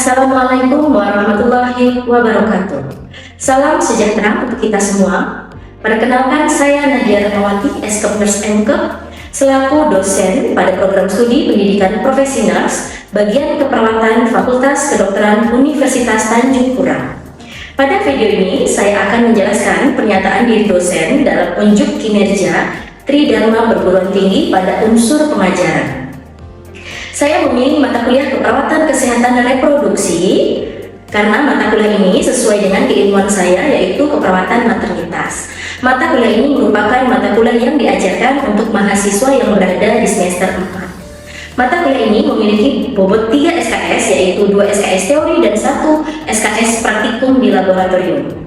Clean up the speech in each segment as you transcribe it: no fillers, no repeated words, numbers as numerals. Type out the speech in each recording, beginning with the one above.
Assalamualaikum warahmatullahi wabarakatuh. Salam sejahtera untuk kita semua. Perkenalkan, saya Nadia Rahmawati, S.Kepners M.Kep, selaku dosen pada program studi pendidikan profesi nurse, bagian keperawatan Fakultas Kedokteran Universitas Tanjung Pura. Pada video ini, saya akan menjelaskan pernyataan diri dosen dalam unjuk kinerja Tridharma Perguruan Tinggi pada unsur pengajaran. Saya memilih mata kuliah keperawatan kesehatan dan reproduksi karena mata kuliah ini sesuai dengan keilmuan saya, yaitu keperawatan maternitas. Mata kuliah ini merupakan mata kuliah yang diajarkan untuk mahasiswa yang berada di semester 4. Mata kuliah ini memiliki bobot 3 SKS, yaitu 2 SKS teori dan 1 SKS praktikum di laboratorium.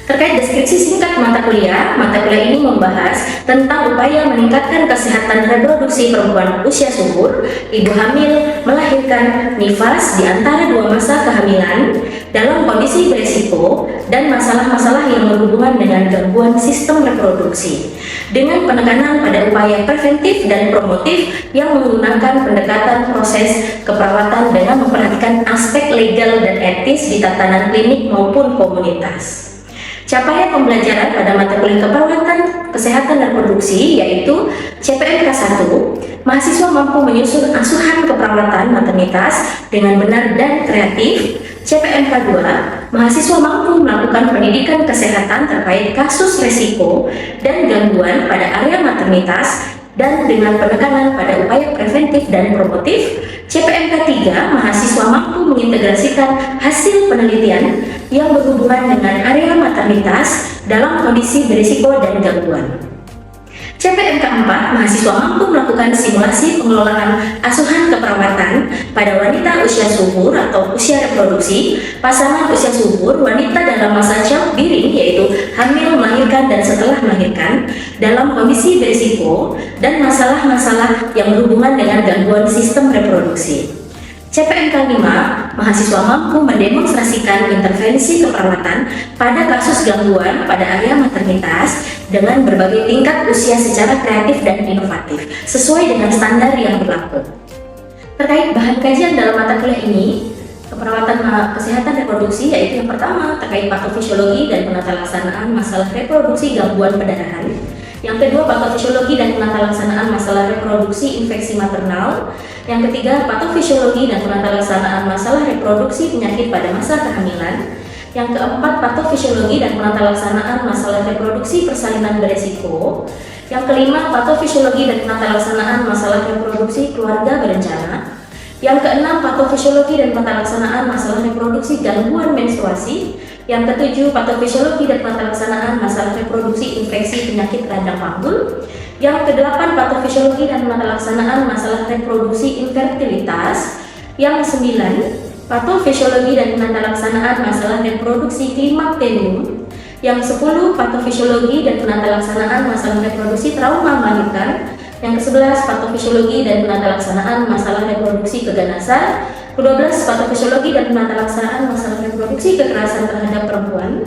Terkait deskripsi singkat mata kuliah ini membahas tentang upaya meningkatkan kesehatan reproduksi perempuan usia subur, ibu hamil, melahirkan, nifas di antara dua masa kehamilan dalam kondisi beresiko, dan masalah-masalah yang berhubungan dengan gangguan sistem reproduksi, dengan penekanan pada upaya preventif dan promotif yang menggunakan pendekatan proses keperawatan dengan memperhatikan aspek legal dan etis di tatanan klinik maupun komunitas. Capaian pembelajaran pada mata kuliah keperawatan kesehatan dan reproduksi yaitu CPNK 1, mahasiswa mampu menyusun asuhan keperawatan maternitas dengan benar dan kreatif. CPNK 2, mahasiswa mampu melakukan pendidikan kesehatan terkait kasus resiko dan gangguan pada area maternitas dan dengan penekanan pada upaya preventif dan promotif. CPNK 3, mahasiswa mampu mengintegrasikan hasil penelitian yang berhubungan dengan area maternitas dalam kondisi berisiko dan gangguan. CPNK 4, mahasiswa mampu melakukan simulasi pengelolaan asuhan keperawatan pada wanita usia subur atau usia reproduksi, pasangan usia subur, wanita dalam masa childbearing yaitu hamil, melahirkan, dan setelah melahirkan dalam kondisi berisiko, dan masalah-masalah yang berhubungan dengan gangguan sistem reproduksi. CPNK 5, mahasiswa mampu mendemonstrasikan intervensi keperawatan pada kasus gangguan pada area maternitas dengan berbagai tingkat usia secara kreatif dan inovatif, sesuai dengan standar yang berlaku. Terkait bahan kajian dalam mata kuliah ini, keperawatan kesehatan reproduksi, yaitu yang pertama terkait patofisiologi dan penata laksanaan masalah reproduksi gangguan pendarahan. Yang kedua, patofisiologi dan penata laksanaan masalah reproduksi infeksi maternal. Yang ketiga, patofisiologi dan penata laksanaan masalah reproduksi penyakit pada masa kehamilan. Yang keempat, patofisiologi dan penata laksanaan masalah reproduksi persalinan beresiko. Yang kelima, patofisiologi dan penata laksanaan masalah reproduksi keluarga berencana. Yang keenam, patofisiologi dan penata laksanaan masalah reproduksi gangguan menstruasi. Yang ketujuh, patofisiologi dan penata laksanaan masalah reproduksi infeksi penyakit radang panggul. Yang kedelapan, patofisiologi dan penata laksanaan masalah reproduksi infertilitas. Yang kesembilan, patofisiologi dan penata laksanaan masalah reproduksi klimakterium. Yang kesepuluh, patofisiologi dan penata laksanaan masalah reproduksi trauma melahirkan. Yang ke-11, patofisiologi dan penata laksanaan masalah reproduksi keganasan. Ke-12, patofisiologi dan penata laksanaan masalah reproduksi kekerasan terhadap perempuan.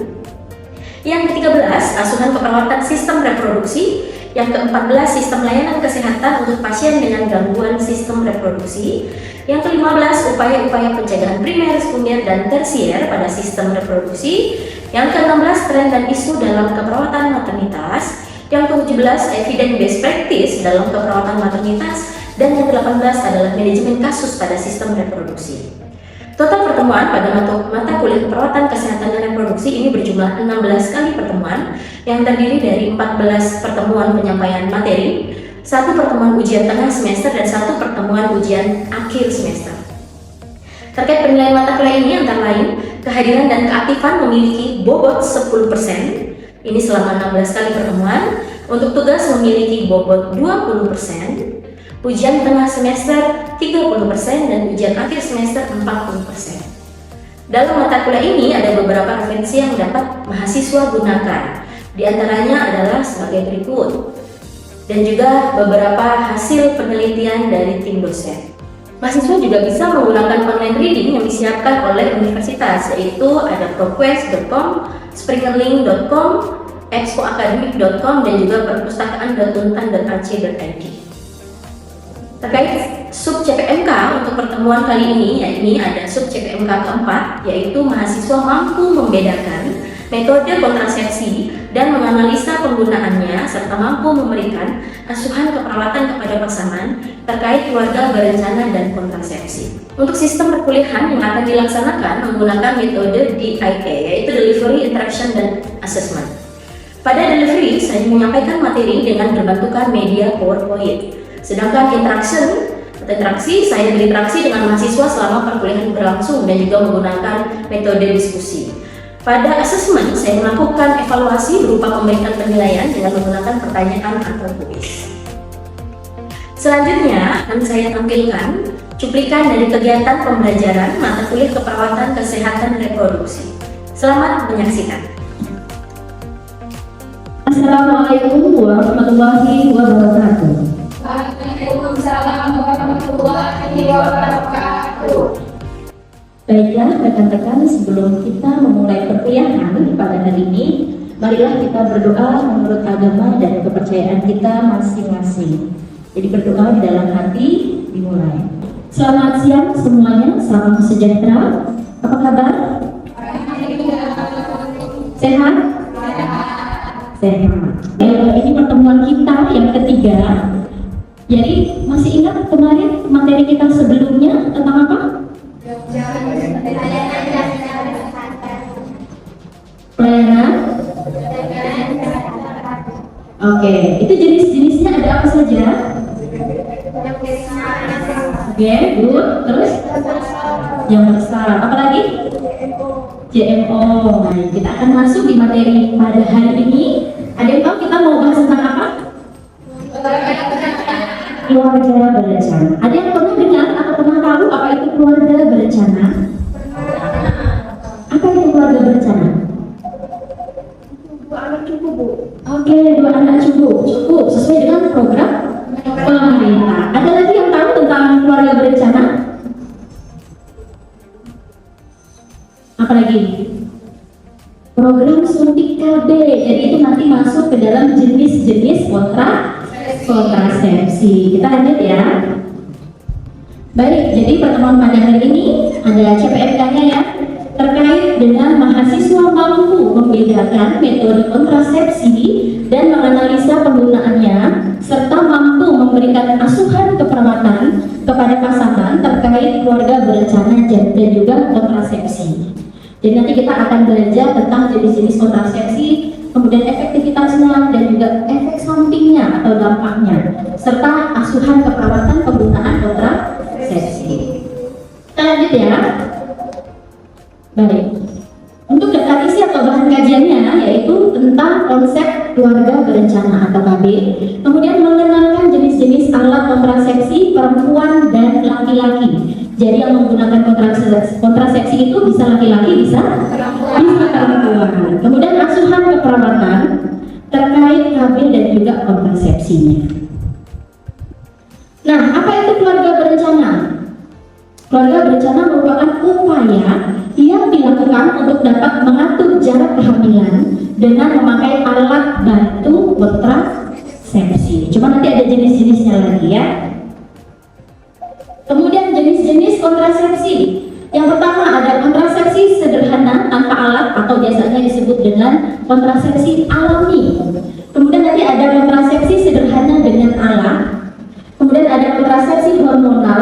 Yang ke-13, asuhan keperawatan sistem reproduksi. Yang ke-14, sistem layanan kesehatan untuk pasien dengan gangguan sistem reproduksi. Yang ke-15, upaya-upaya pencegahan primer, sekunder, dan tersier pada sistem reproduksi. Yang ke-16, tren dan isu dalam keperawatan maternitas. Yang ke-17, evidence based practice dalam keperawatan maternitas. Dan yang ke-18 adalah manajemen kasus pada sistem reproduksi. Total pertemuan pada mata kuliah keperawatan kesehatan dan reproduksi ini berjumlah 16 kali pertemuan yang terdiri dari 14 pertemuan penyampaian materi, 1 pertemuan ujian tengah semester, dan 1 pertemuan ujian akhir semester. Terkait penilaian mata kuliah ini antara lain, kehadiran dan keaktifan memiliki bobot 10%, ini selama 16 kali pertemuan. Untuk tugas memiliki bobot 20%, ujian tengah semester 30%, dan ujian akhir semester 40%. Dalam mata kuliah ini ada beberapa referensi yang dapat mahasiswa gunakan. Di antaranya adalah sebagai berikut, dan juga beberapa hasil penelitian dari tim dosen. Mahasiswa juga bisa menggunakan online reading yang disiapkan oleh universitas, yaitu ada proquest.com, springerlink.com, expoacademic.com, dan juga perpustakaan.untan.ac.id. Terkait sub CPMK untuk pertemuan kali ini, yakni ada sub CPMK keempat, yaitu mahasiswa mampu membedakan metode kontrasepsi dan menganalisa penggunaannya serta mampu memberikan asuhan keperawatan kepada pasangan terkait keluarga berencana dan kontrasepsi. Untuk sistem perkuliahan yang akan dilaksanakan menggunakan metode DIA, yaitu Delivery, Interaction, dan Assessment. Pada delivery, saya menyampaikan materi dengan berbentukan media PowerPoint. Sedangkan interaksi, saya berinteraksi dengan mahasiswa selama perkuliahan berlangsung dan juga menggunakan metode diskusi. Pada assessment, saya melakukan evaluasi berupa memberikan penilaian dengan menggunakan pertanyaan atau kuis. Selanjutnya, akan saya tampilkan cuplikan dari kegiatan pembelajaran mata kuliah keperawatan kesehatan reproduksi. Selamat menyaksikan. Assalamualaikum warahmatullahi wabarakatuh. Waalaikumsalam warahmatullahi wabarakatuh. Baiklah rekan-rekan, sebelum kita memulai perkuliahan pada hari ini, marilah kita berdoa menurut agama dan kepercayaan kita masing-masing. Jadi berdoa di dalam hati, dimulai. Selamat siang semuanya, salam sejahtera. Apa kabar? Sehat? Sehat. Ini pertemuan kita yang ketiga. Jadi masih ingat kemarin materi kita sebelumnya tentang apa? Pelayanan. Oke, itu jenis-jenisnya ada apa saja? Oke, good. Terus yang besar. Apa lagi? JMO. Nah, kita akan masuk di materi pada hari ini. Ada yang tahu kita mau bahas tentang apa? Keluarga berencana. Ada yang pernah dengar atau pernah tahu apa itu keluarga berencana? Apa itu keluarga berencana? Dua anak cukup, Bu. Oke, 2 anak cukup sesuai dengan program pemerintah. Ada lagi yang tahu tentang keluarga berencana? Apa lagi? Program suntik KB. Jadi itu nanti masuk ke dalam jenis-jenis kontrasepsi. Kita lanjut ya. Baik, jadi pertemuan pada hari ini ada CPMK-nya ya, terkait dengan mahasiswa mampu membedakan metode kontrasepsi dan menganalisa penggunaannya serta mampu memberikan asuhan keperawatan kepada pasangan terkait keluarga berencana dan juga kontrasepsi. Jadi nanti kita akan belajar tentang jenis-jenis kontrasepsi, kemudian efektivitasnya dan juga efek sampingnya atau dampaknya, serta asuhan keperawatan penggunaan kontrasepsi. Kita lanjut ya. Baik. Untuk daftar isi atau bahan kajiannya yaitu tentang konsep keluarga berencana atau KB, kemudian mengenalkan jenis-jenis alat kontrasepsi perempuan dan laki-laki. Jadi yang menggunakan kontrasepsi itu bisa laki-laki, bisa perempuan. Kemudian asuhan keperawatan terkait KB dan juga kontrasepsinya. Nah, apa itu keluarga berencana? Keluarga berencana merupakan upaya yang dilakukan untuk dapat mengatur jarak kehamilan dengan memakai alat bantu kontrasepsi. Cuma nanti ada jenis-jenisnya lagi ya. Kemudian jenis-jenis kontrasepsi. Yang pertama ada kontrasepsi sederhana tanpa alat atau biasanya disebut dengan kontrasepsi alami. Kemudian nanti ada kontrasepsi sederhana dengan alat. Kemudian ada kontrasepsi hormonal,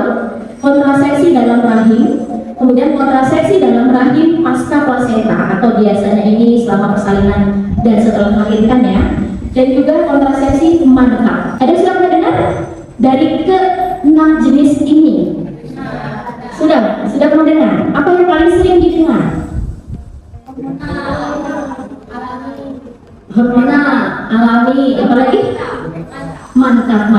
kontrasepsi dalam rahim, kemudian kontrasepsi dalam rahim pasca plasenta atau biasanya ini selama persalinan dan setelah melahirkan ya. Dan juga kontrasepsi mantap. Ada sudah pernah dengar dari ke-6 jenis ini? Sudah pernah dengar? Apa yang paling sering didengar? Hormonal, alami, apalagi? Mantap,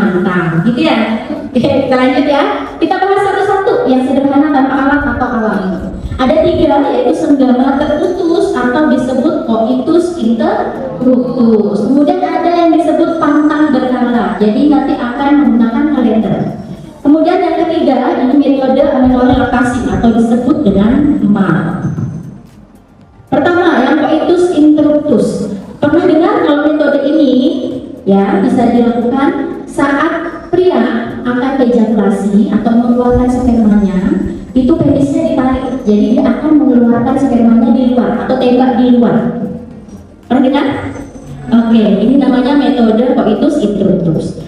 gitu ya. Oke, kita lanjut ya. Kita bahas satu-satu yang sederhana tanpa alat atau alami. Ada 3 yaitu senggama terputus atau disebut coitus interruptus. Kemudian ada yang disebut pantang berkala. Jadi nanti akan menggunakan kalender. Kemudian yang ketiga ini metode amenorelaktasi atau disebut dengan MAR. Pertama yang coitus interruptus. Pernah dengar kalau metode ini ya bisa dilakukan saat pria akan ejakulasi atau mengeluarkan spermanya, itu penisnya ditarik, jadi dia akan mengeluarkan spermanya di luar atau tembak di luar. Pernah dengar? Oke, ini namanya metode coitus interruptus.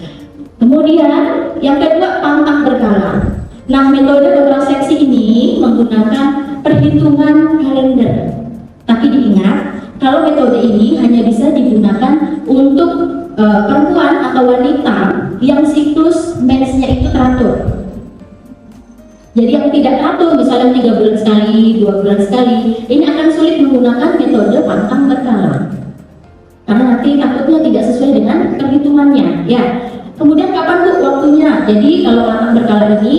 Kemudian yang kedua, pantang berkala. Nah, metode kontrasepsi ini menggunakan perhitungan kalender. Tapi diingat, kalau metode ini hanya bisa digunakan untuk perempuan atau wanita yang siklus mensnya itu teratur. Jadi yang tidak teratur, misalnya 3 bulan sekali, 2 bulan sekali, ini akan sulit menggunakan metode pantang berkala. Karena nanti takutnya tidak sesuai dengan perhitungannya. Ya. Kemudian kapan Bu waktunya? Jadi kalau pantang berkala ini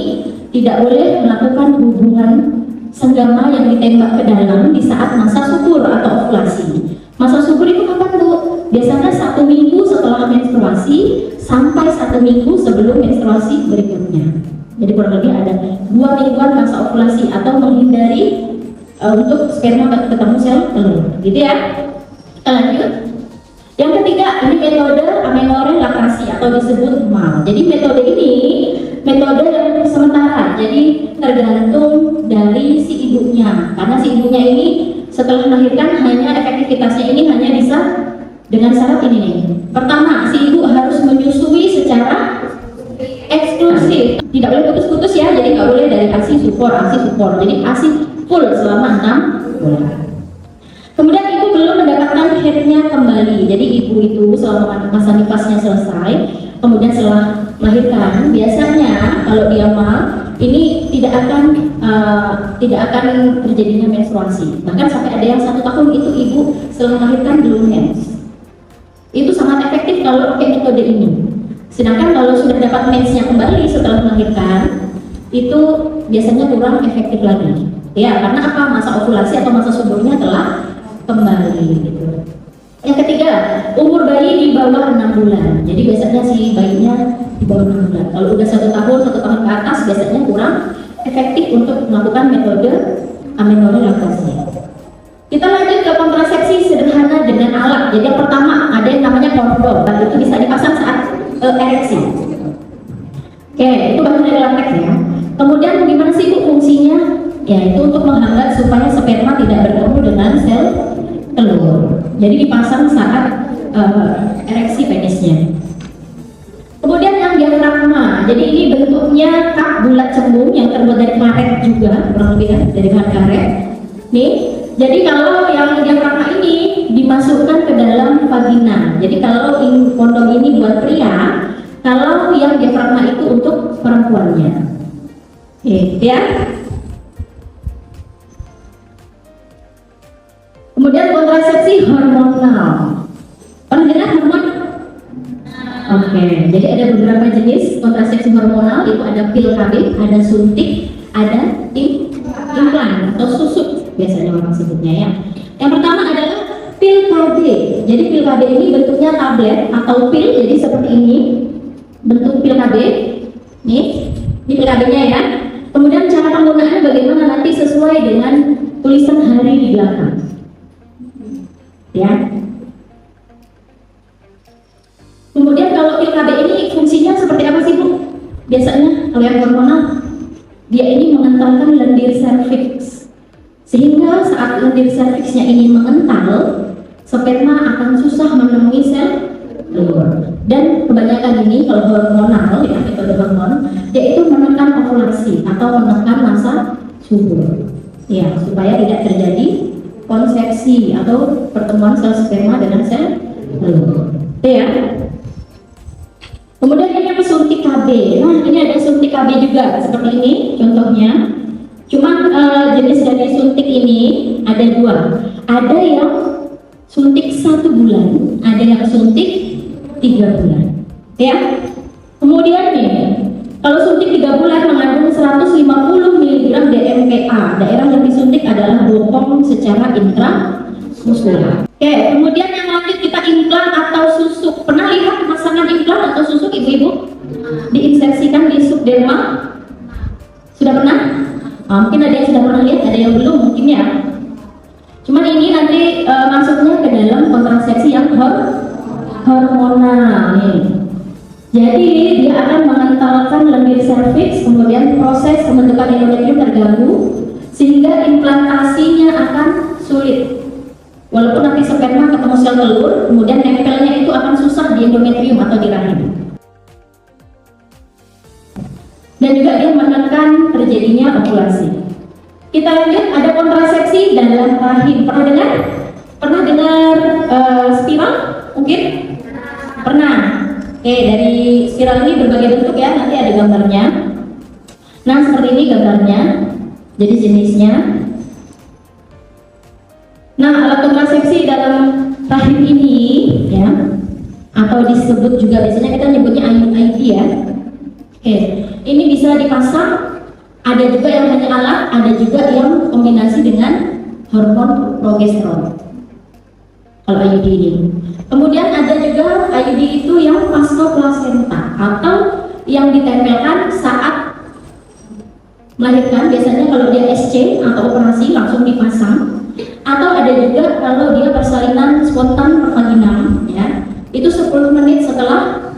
tidak boleh melakukan hubungan senggama yang ditembak ke dalam di saat masa subur atau ovulasi. Masa subur itu kapan Bu? Biasanya 1 minggu setelah menstruasi sampai 1 minggu sebelum menstruasi berikutnya. Jadi kurang lebih ada 2 mingguan masa ovulasi atau menghindari untuk sperma ketemu sel telur. Gitu ya. Kita lanjut. Yang ketiga, ini metode amenorrhea laktasi atau disebut MAL. Jadi metode ini metode yang sementara, jadi tergantung dari si ibunya. Karena si ibunya ini setelah melahirkan hanya efektivitasnya ini hanya bisa dengan syarat ini nih. Pertama, si ibu harus menyusui secara eksklusif, tidak boleh putus-putus ya. Jadi nggak boleh dari ASI support. Jadi ASI full selama 6 bulan. Kemudian ibu belum mendapatkan headnya kembali. Jadi ibu itu selama masa nifasnya selesai, kemudian setelah melahirkan, biasanya kalau dia MAL ini tidak akan terjadinya menstruasi. Bahkan sampai ada yang 1 tahun itu ibu setelah melahirkan belum mens. Itu sangat efektif kalau pakai metode ini. Sedangkan kalau sudah dapat mensnya kembali setelah melahirkan, itu biasanya kurang efektif lagi. Ya, karena apa? Masa ovulasi atau masa suburnya telah kembali gitu. Yang ketiga, umur bayi di bawah 6 bulan. Jadi biasanya si bayinya di bawah 6 bulan. Kalau udah 1 tahun ke atas biasanya kurang efektif untuk melakukan metode amenorrhea laktasi. Kita lanjut ke kontrasepsi sederhana dengan alat. Jadi yang pertama ada yang namanya kondom. Itu bisa dipasang saat ereksi. Oke, itu bahan dari latex ya. Kemudian bagaimana sih Bu fungsinya? Ya, itu untuk menghambat supaya sperma tidak bertemu dengan sel telur. Jadi dipasang saat ereksi penisnya. Kemudian yang diafragma. Jadi ini bentuknya kap bulat cembung yang terbuat dari karet juga, kurang lebih ya, dari bahan karet. Nih, jadi kalau yang diafragma ini dimasukkan ke dalam vagina. Jadi kalau kondom ini buat pria, kalau yang diafragma itu untuk perempuannya. Oke, ya. Kemudian kontrasepsi hormonal. Pernah dengar hormon? Oke, jadi ada beberapa jenis kontrasepsi hormonal, itu ada pil KB, ada suntik, ada implan atau susuk biasanya orang sebutnya ya. Yang pertama adalah pil KB. Jadi pil KB ini bentuknya tablet atau pil, jadi seperti ini bentuk pil KB. Nih, ini pil KB-nya ya. Kemudian cara penggunaannya bagaimana nanti sesuai dengan tulisan hari di belakang. Ya. Kemudian kalau pil KB ini fungsinya seperti apa sih Bu? Biasanya kalau yang hormonal, dia ini mengentalkan lendir serviks. Sehingga saat lendir serviksnya ini mengental, sperma akan susah menemui sel telur. Dan kebanyakan ini kalau hormonal, ya metode hormon, yaitu menekan ovulasi atau menekan masa subur. Ya, supaya tidak terjadi konsepsi atau pertemuan sel sperma dengan sel telur. Ya. Kemudian ini yang suntik KB. Nah, ini ada suntik KB juga seperti ini contohnya. Cuman jenis dari suntik ini ada 2. Ada yang suntik 1 bulan, ada yang suntik 3 bulan. Ya. Kemudian nih, kalau suntik 3 bulan mengandung 150 mg DMPA. Daerah yang disuntik adalah bokong secara intramuskular. Oke, kemudian yang lanjut kita implan atau susuk. Pernah lihat pemasangan implan atau susuk ibu-ibu? Diinsersikan di subderma? Sudah pernah? Mungkin ada yang sudah pernah lihat, ada yang belum mungkin ya. Cuman ini nanti masuknya ke dalam kontrasepsi yang hormonal nih. Jadi dia akan mengentalkan lendir serviks, kemudian proses pembentukan endometrium terganggu, sehingga implantasinya akan sulit. Walaupun nanti sperma ketemu sel telur, kemudian nempelnya itu akan susah di endometrium atau di rahim. Dan juga dia menekan terjadinya ovulasi. Kita lanjut, ada kontrasepsi dalam rahim. Pernah dengar? Pernah dengar spiral? Mungkin? Pernah. Oke, dari spiral ini berbagai bentuk ya, nanti ada gambarnya. Nah, seperti ini gambarnya. Jadi jenisnya. Nah, alat kontrasepsi dalam rahim ini ya, atau disebut juga biasanya kita nyebutnya IUD ya. Oke, ini bisa dipasang. Ada juga yang hanya alat, ada juga yang kombinasi dengan hormon progesteron. Kalau IUD ini. Kemudian ada juga IUD itu yang pasca-plasenta atau yang ditempelkan saat melahirkan. Biasanya kalau dia SC atau operasi langsung dipasang. Atau ada juga kalau dia persalinan spontan pervaginal ya. Itu 10 menit setelah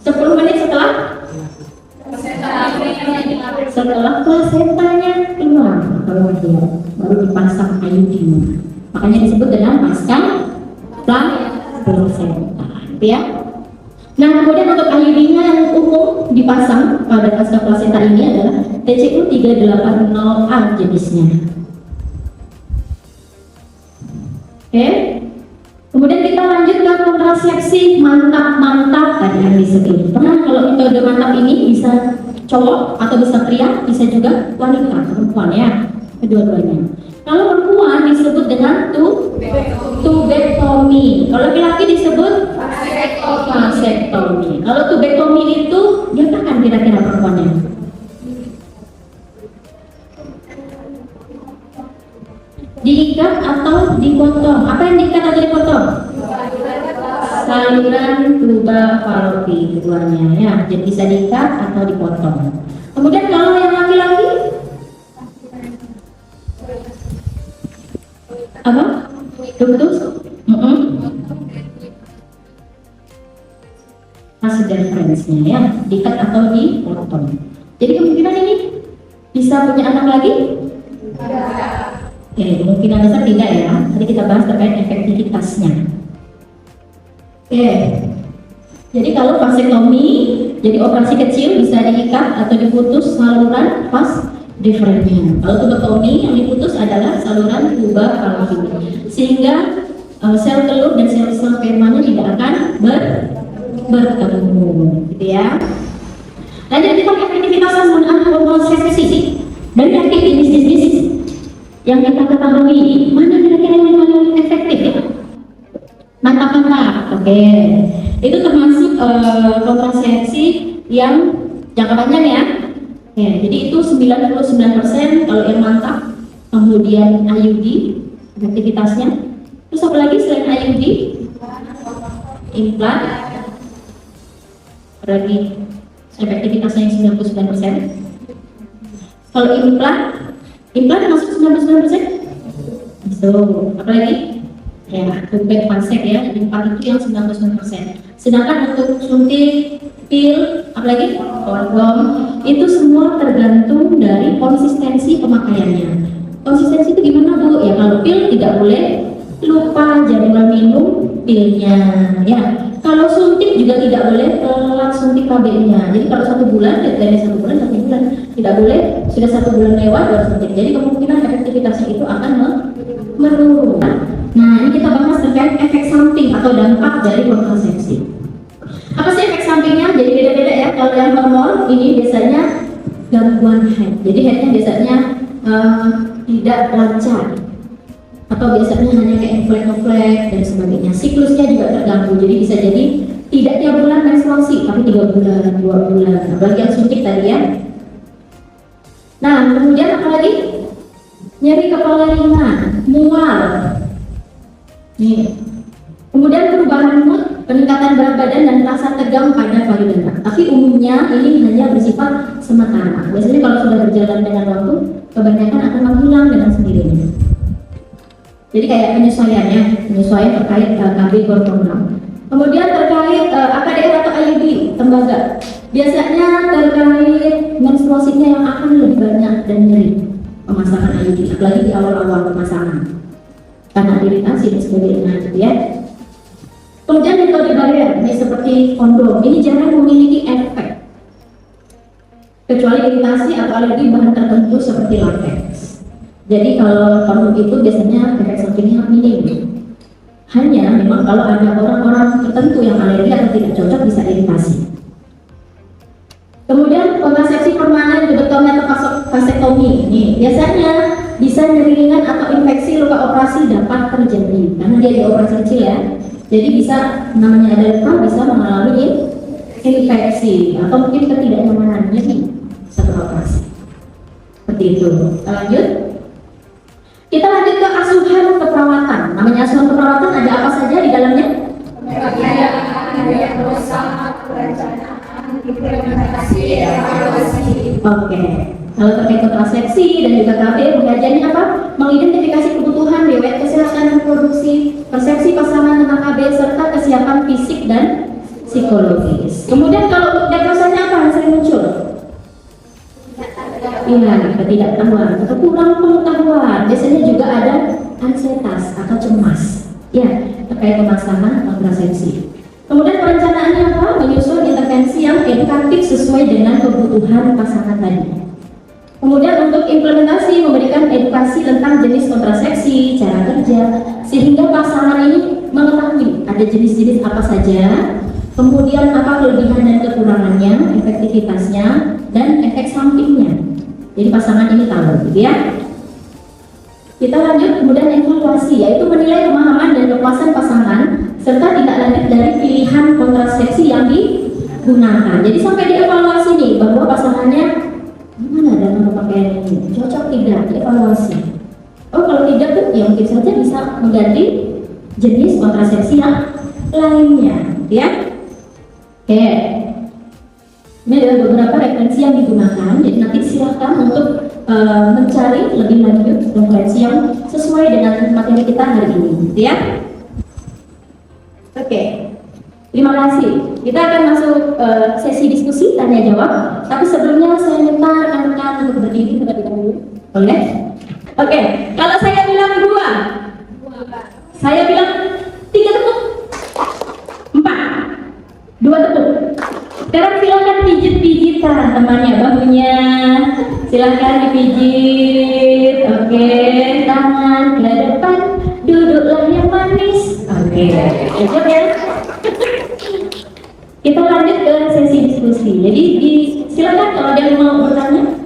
10 menit setelah plasentanya keluar baru dipasang IUD. Makanya disebut dengan pasca plasenta, gitu ya. Nah, kemudian untuk IUD-nya yang umum dipasang pada pasca plasenta ini adalah TCU 380A jenisnya. Oke. Kemudian kita lanjut ke kontrasepsi mantap tadi yang disebut. Pernah kalau metode mantap ini bisa cowok atau bisa pria, bisa juga wanita, perempuan ya, kedua-duanya. Kalau perempuan disebut dengan tubektomi. Kalau laki-laki disebut vasektomi. Kalau tubektomi itu diapakan kira-kira perempuannya? Diikat atau dipotong? Apa yang diikat atau dipotong? Saluran tuba fallopi keduanya ya. Jadi bisa diikat atau dipotong. Kemudian kalau yang laki-laki apa? Putus? Masih referensinya ya, diikat atau dipotong. Jadi kemungkinan ini bisa punya anak lagi? Oke, kemungkinan besar tidak ya. Tadi kita bahas terkait efektivitasnya. Oke, jadi kalau vasektomi, jadi operasi kecil bisa diikat atau diputus saluran vas deferens. Kalau tubektomi yang diputus adalah saluran tuba fallopi, sehingga sel telur dan sel-sel spermanya tidak akan bertemu, gitu ya. Lanjut kita ke aktivitas penggunaan kontrasepsi dari aktivitas jenis yang kita ketahui, mana kira-kira yang paling efektif ya? Mantap. Oke. Itu termasuk kontrasepsi yang jangka panjang ya. Ya, jadi itu 99% kalau yang mantap. Kemudian IUD aktivitasnya. Terus apa lagi selain IUD? Implan. Berarti efektivitasnya yang 99%. Kalau implan masuk 99%. So, apa lagi? Ya, tubek vasek ya, implan itu yang 99%. Sedangkan untuk suntik, pil, apalagi kondom, itu semua tergantung dari konsistensi pemakaiannya. Konsistensi itu gimana Bu? Ya kalau pil tidak boleh lupa jadwal minum pilnya ya. Kalau suntik juga tidak boleh telat suntik KB-nya. Jadi kalau 1 bulan, dari 1 bulan, 1 bulan tidak boleh sudah 1 bulan lewat baru suntik. Jadi kemungkinan efektivitasnya itu akan menurun. Nah, ini kita bahas terkait efek samping atau dampak dari kontrasepsi. Apa sih efek sampingnya? Jadi beda-beda ya. Kalau yang hormon ini biasanya gangguan head. Jadi headnya biasanya tidak lancar. Atau biasanya hanya kayak flek-flek dan sebagainya. Siklusnya juga terganggu. Jadi bisa jadi tidak tiap bulan menstruasi, tapi 3 bulan, 2 bulan. Apalagi yang suntik tadi ya. Nah, kemudian apa lagi? Nyeri kepala ringan, mual. Nih. Kemudian perubahan mood, peningkatan berat badan dan rasa tegang pada vagina. Tapi umumnya ini hanya bersifat sementara. Biasanya kalau sudah berjalan dengan waktu, kebanyakan akan menghilang dengan sendirinya. Jadi kayak penyesuaian terkait KB hormonal. Kemudian terkait AKDR atau IUD, tembaga. Biasanya terkait menstruasinya yang akan lebih banyak dan nyeri pemasangan IUD, apalagi di awal-awal pemasangan. Karena iritasi dan sebagainya, gitu ya. Kemudian metode barier, ini seperti kondom, ini jarang memiliki efek kecuali iritasi atau alergi bahan tertentu seperti latex. Jadi kalau kondom itu biasanya efek sampingnya minim. Hanya memang kalau ada orang-orang tertentu yang alergi atau tidak cocok bisa iritasi. Kemudian kontrasepsi permanen lobotomi atau vasektomi, ini biasanya bisa nyeri ringan atau infeksi luka operasi dapat terjadi karena dia di operasi kecil ya. Jadi bisa namanya ada luka bisa mengalami infeksi atau mungkin ketidaknyamanan nyeri setelah operasi. Seperti itu. Lanjut. Kita lanjut ke asuhan keperawatan. Namanya asuhan keperawatan ada apa saja di dalamnya? Oke. Kalau terkait kontrasepsi dan juga KB, pengajiannya apa? Mengidentifikasi kebutuhan riwayat kesehatan dan reproduksi, persepsi pasangan tentang KB, serta kesiapan fisik dan psikologis. Kemudian kalau diagnosanya apa yang sering muncul? Iya, ketidaktahuan atau kurang pengetahuan. Biasanya juga ada ansietas atau cemas. Ya, terkait pemasangan kontrasepsi. Kemudian perencanaannya apa? Menyusun intervensi yang edukatif sesuai dengan kebutuhan pasangan tadi. Kemudian untuk implementasi memberikan edukasi tentang jenis kontrasepsi, cara kerja, sehingga pasangan ini mengetahui ada jenis-jenis apa saja, kemudian apa kelebihan dan kekurangannya, efektivitasnya, dan efek sampingnya. Jadi pasangan ini tahu, gitu ya. Kita lanjut kemudian evaluasi, yaitu menilai pemahaman dan kepuasan pasangan serta tindak lanjut dari pilihan kontrasepsi yang digunakan. Jadi sampai dievaluasi nih bahwa pasangannya gimana dalam pemakaian ini, cocok tidak, dievaluasi. Oh kalau tidak tuh ya mungkin saja bisa mengganti jenis kontrasepsi yang lainnya, ya. Oke. Ini adalah beberapa referensi yang digunakan. Jadi nanti silakan untuk mencari lebih lanjut referensi yang sesuai dengan materi kita hari ini, gitu ya. Oke, terima kasih. Kita akan masuk sesi diskusi tanya jawab. Tapi sebelumnya saya minta rekan-rekan untuk berdiri terlebih dahulu. Boleh? Oke, kalau saya bilang 2, saya bilang 3 tepuk, 4, 2 tepuk. Sekarang silakan pijit-pijitan temannya bahunya. Silakan dipijit. Oke, tangan ke depan. Duduklah yang manis. Oke, cukup ya. Kita lanjut ke sesi diskusi. Jadi silakan kalau ada yang mau bertanya.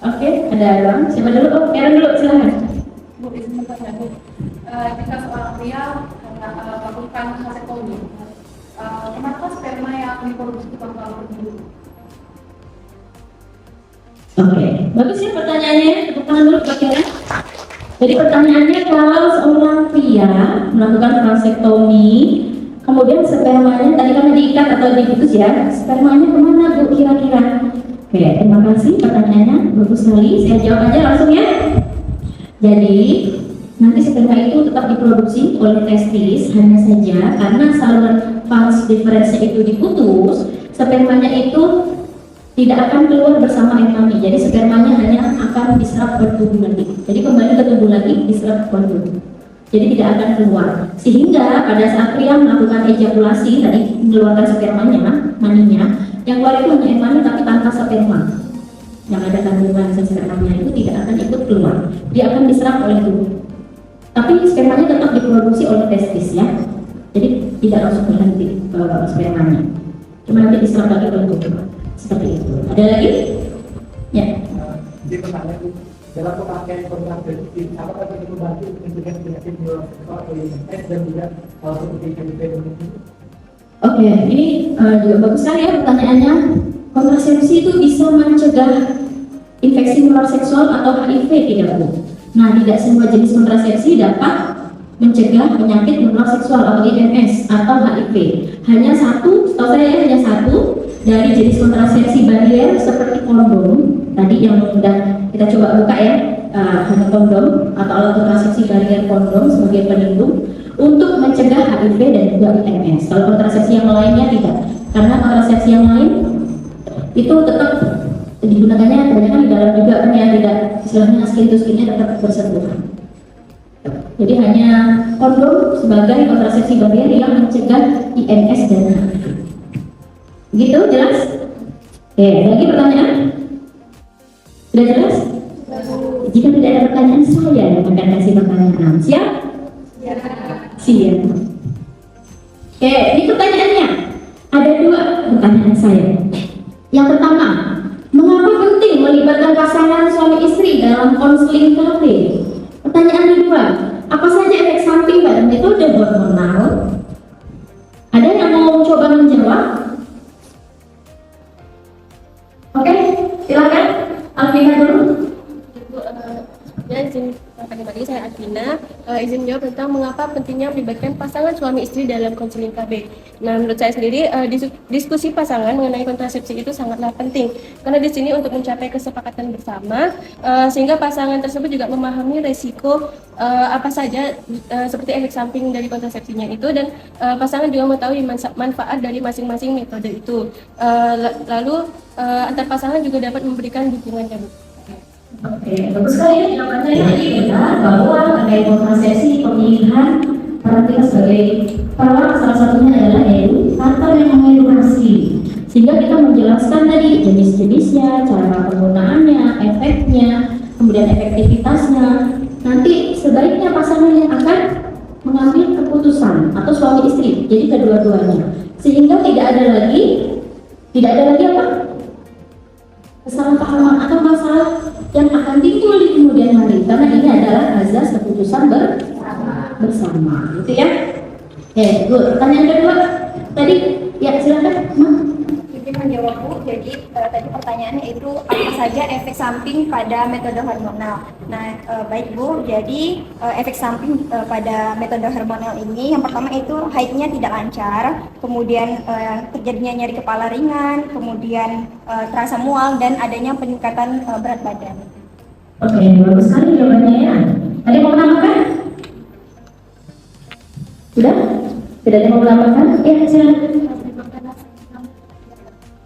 Oke, ada bang. Siapa dulu? Oh, Karen dulu. Silakan. Bu, izin bertanya, Bu. Jika seorang pria melakukan vasektomi, kenapa sperma yang diproduksi bakal berhenti? Oke, bagus ya pertanyaannya. Tepuk tangan dulu Pak Karen. Jadi pertanyaannya kalau seorang pria melakukan vasektomi, kemudian spermanya tadi kan diikat atau diputus ya, spermanya kemana Bu kira-kira? Oke, terima kasih pertanyaannya, bagus sekali. Saya jawab aja langsung ya. Jadi nanti sperma itu tetap diproduksi oleh testis, hanya saja karena saluran vas deferensnya itu diputus, spermanya itu tidak akan keluar bersama air mani. Jadi spermanya hanya akan diserap ke tubuh lagi. Jadi kembali ke tubuh lagi diserap ke tubuh. Jadi tidak akan keluar. Sehingga pada saat pria melakukan ejakulasi tadi mengeluarkan spermanya, maninya, yang keluar itu hanya air mani tapi tanpa sperma. Yang ada kandungan spermanya itu tidak akan ikut keluar. Dia akan diserap oleh tubuh. Tapi spermanya tetap diproduksi oleh testis ya. Jadi tidak langsung berhenti spermanya. Cuma nanti diserap lagi oleh tubuh. Seperti itu. Ada lagi? Ya. Jadi pertanyaan dalam pemakaian kontrasepsi, apakah itu membantu mencegah penyakit neuroseksual atau infeksi dan juga seperti HIV ini? Oke, ini juga bagus sekali ya pertanyaannya. Kontrasepsi itu bisa mencegah infeksi menular seksual atau HIV tidak Bu? Nah, tidak semua jenis kontrasepsi dapat mencegah penyakit menular seksual atau IMS atau HIV. Hanya satu, setahu saya hanya satu dari jenis kontrasepsi barier seperti kondom tadi yang sudah kita coba buka ya, hanya kondom atau alat kontrasepsi barier kondom sebagai pelindung. untuk mencegah HIV dan juga IMS. Kalau kontrasepsi yang lainnya tidak, karena kontrasepsi yang lain itu tetap digunakannya kebanyakan di dalam juga kan ya, tidak istilahnya skin to skinnya tetap bersentuhan. Jadi hanya kondom sebagai kontrasepsi barrier yang mencegah IMS dan HIV. Gitu, jelas? Oke, ada lagi pertanyaan? Sudah jelas? Jika tidak ada pertanyaan, saya yang akan kasih pertanyaan. Siap? Siap. Oke, ini pertanyaannya. Ada 2 pertanyaan saya. Yang pertama, mengapa penting melibatkan pasangan suami istri dalam konseling KB? Pertanyaan kedua, apa saja efek samping pada metode hormonal? Ada yang mau coba menjawab? Oke, silakan. Alvina dulu. Ya, izin pagi-pagi saya Advina, izin jawab tentang mengapa pentingnya melibatkan pasangan suami istri dalam konseling KB. Nah, menurut saya sendiri diskusi pasangan mengenai kontrasepsi itu sangatlah penting karena di sini untuk mencapai kesepakatan bersama sehingga pasangan tersebut juga memahami resiko apa saja seperti efek samping dari kontrasepsinya itu dan pasangan juga mengetahui manfaat dari masing-masing metode itu. Lalu antar pasangan juga dapat memberikan dukungannya, Bu. Oke, bagus sekali ya jawabannya. Jadi benar bahwa terkait kontrasepsi pemilihan peran kita sebagai perawat salah satunya adalah partner yang mengedukasi, sehingga kita menjelaskan tadi jenis-jenisnya, cara penggunaannya, efeknya, kemudian efektivitasnya. Nanti sebaiknya pasangan yang akan mengambil keputusan atau suami istri, jadi kedua-duanya, sehingga tidak ada lagi apa? Kesalahpahaman atau masalah yang akan timbul di kemudian hari, karena ini adalah azas keputusan bersama, gitu ya. Pertanyaan kedua tadi, ya silakan, Ma. Izin menjawab, Bu. Jadi tadi pertanyaannya itu apa saja efek samping pada metode hormonal. Nah, baik Bu. Jadi efek samping pada metode hormonal ini yang pertama itu haidnya tidak lancar, kemudian terjadinya nyeri kepala ringan, kemudian terasa mual dan adanya peningkatan berat badan. Oke, bagus sekali jawabannya ya. Ada yang mau menambahkan? Sudah? Tidak ada yang mau menambahkan? Ya, silakan.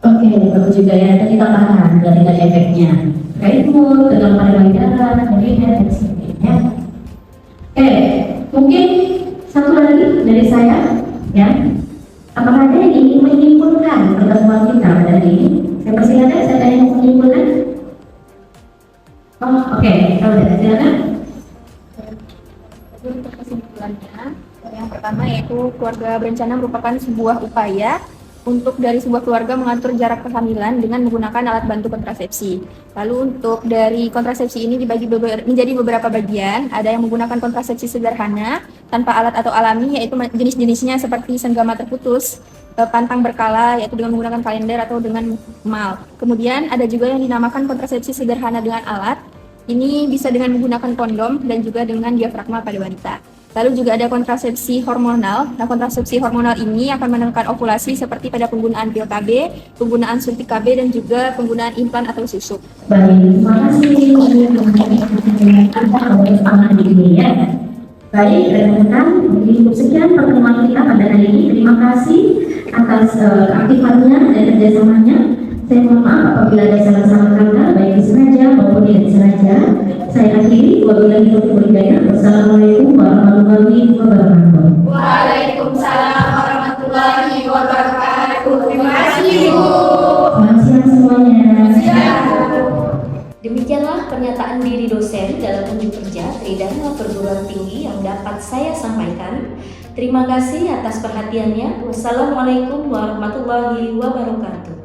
Oke, bagus juga ya. Tadi tambahan dari efeknya. Terkait mood, tegang pada payudara, kemudian dan sebagainya. Oke, mungkin satu lagi dari saya, ya. Apakah ada yang ingin menyimpulkan pertemuan kita pada hari ini? Saya persilakan, saya yang mau menyimpulkan. Oh, oke, kalau tidak silakan. Untuk kesimpulannya, yang pertama yaitu keluarga berencana merupakan sebuah upaya untuk dari sebuah keluarga mengatur jarak kehamilan dengan menggunakan alat bantu kontrasepsi. Lalu untuk dari kontrasepsi ini dibagi menjadi beberapa bagian. Ada yang menggunakan kontrasepsi sederhana tanpa alat atau alami, yaitu jenis-jenisnya seperti senggama terputus, pantang berkala, yaitu dengan menggunakan kalender atau dengan mal. Kemudian ada juga yang dinamakan kontrasepsi sederhana dengan alat. Ini bisa dengan menggunakan kondom dan juga dengan diafragma pada wanita. Lalu juga ada kontrasepsi hormonal. Nah, kontrasepsi hormonal ini akan menekan ovulasi seperti pada penggunaan pil KB, penggunaan suntik KB, dan juga penggunaan implan atau susuk. Baik, terima kasih. Baik, rekan-rekan, cukup sekian pertemuan kita pada hari ini. Terima kasih atas keaktifannya dan kerjasamanya. Saya mohon maaf apabila ada salah-salah kata, baik disengaja maupun tidak disengaja. Saya akhiri, wabillahi taufiq wal hidayah. Wassalamualaikum warahmatullahi wabarakatuh. Waalaikumsalam warahmatullahi wabarakatuh. Terima kasih, Bu. Selamat siang semuanya. Demikianlah pernyataan diri dosen dalam unjuk kerja Tridharma Perguruan Tinggi yang dapat saya sampaikan. Terima kasih atas perhatiannya. Wassalamualaikum warahmatullahi wabarakatuh.